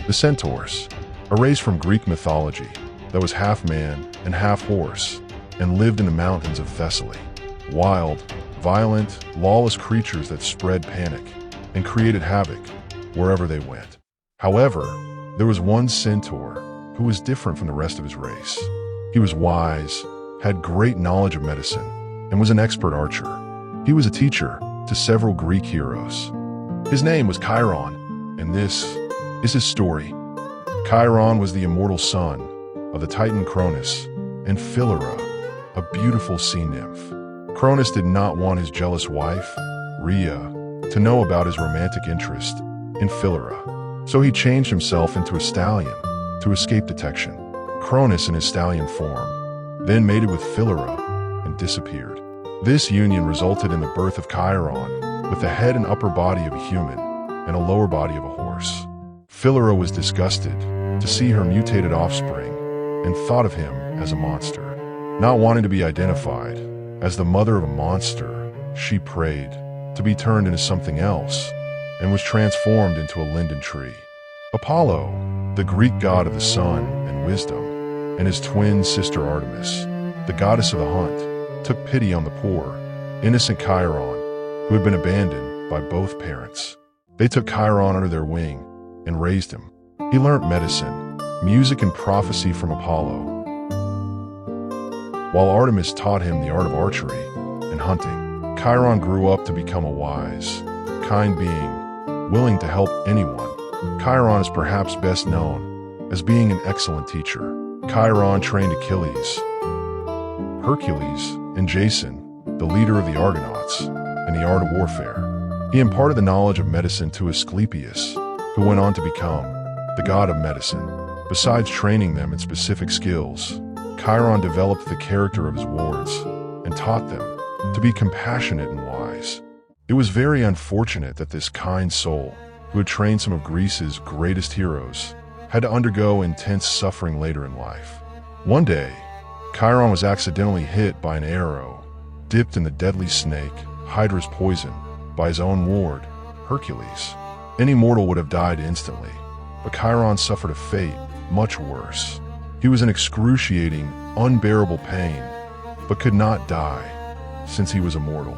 The Centaurs, a race from Greek mythology that was half man and half horse and lived in the mountains of Thessaly. Wild, violent, lawless creatures that spread panic and created havoc wherever they went. However, there was one centaur who was different from the rest of his race. He was wise, had great knowledge of medicine, and was an expert archer. He was a teacher to several Greek heroes. His name was Chiron, and this is his story. Chiron was the immortal son of the Titan Cronus and Philyra, a beautiful sea nymph. Cronus did not want his jealous wife, Rhea, to know about his romantic interest in Philyra, so he changed himself into a stallion to escape detection. Cronus in his stallion form then mated with Philyra and disappeared. This union resulted in the birth of Chiron with the head and upper body of a human and a lower body of a horse. Philyra was disgusted to see her mutated offspring and thought of him as a monster. Not wanting to be identified as the mother of a monster, she prayed to be turned into something else and was transformed into a linden tree. Apollo, the Greek god of the sun and wisdom, and his twin sister Artemis, the goddess of the hunt, took pity on the poor, innocent Chiron, who had been abandoned by both parents. They took Chiron under their wing and raised him. He learnt medicine, music, and prophecy from Apollo, while Artemis taught him the art of archery and hunting. Chiron grew up to become a wise, kind being, willing to help anyone. Chiron is perhaps best known as being an excellent teacher. Chiron trained Achilles, Hercules, and Jason, the leader of the Argonauts, in the art of warfare. He imparted the knowledge of medicine to Asclepius, who went on to become the god of medicine. Besides training them in specific skills, Chiron developed the character of his wards and taught them to be compassionate and wise. It was very unfortunate that this kind soul, who had trained some of Greece's greatest heroes, had to undergo intense suffering later in life. One day, Chiron was accidentally hit by an arrow, dipped in the deadly snake, Hydra's poison, by his own ward, Hercules. Any mortal would have died instantly, but Chiron suffered a fate much worse. He was in excruciating, unbearable pain, but could not die, since he was immortal.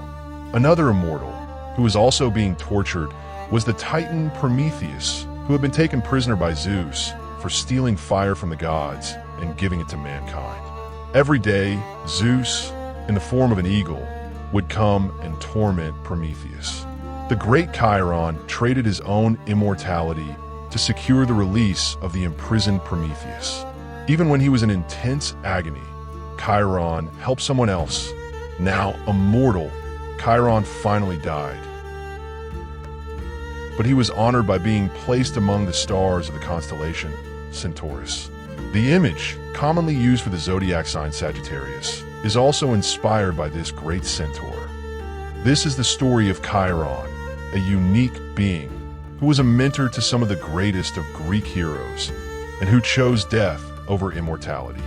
Another immortal, who was also being tortured, was the Titan Prometheus, who had been taken prisoner by Zeus for stealing fire from the gods and giving it to mankind. Every day, Zeus, in the form of an eagle, would come and torment Prometheus. The great Chiron traded his own immortality to secure the release of the imprisoned Prometheus. Even when he was in intense agony, Chiron helped someone else. Now immortal, Chiron finally died. But he was honored by being placed among the stars of the constellation Centaurus. The image, commonly used for the zodiac sign Sagittarius, is also inspired by this great centaur. This is the story of Chiron, a unique being who was a mentor to some of the greatest of Greek heroes and who chose death over immortality.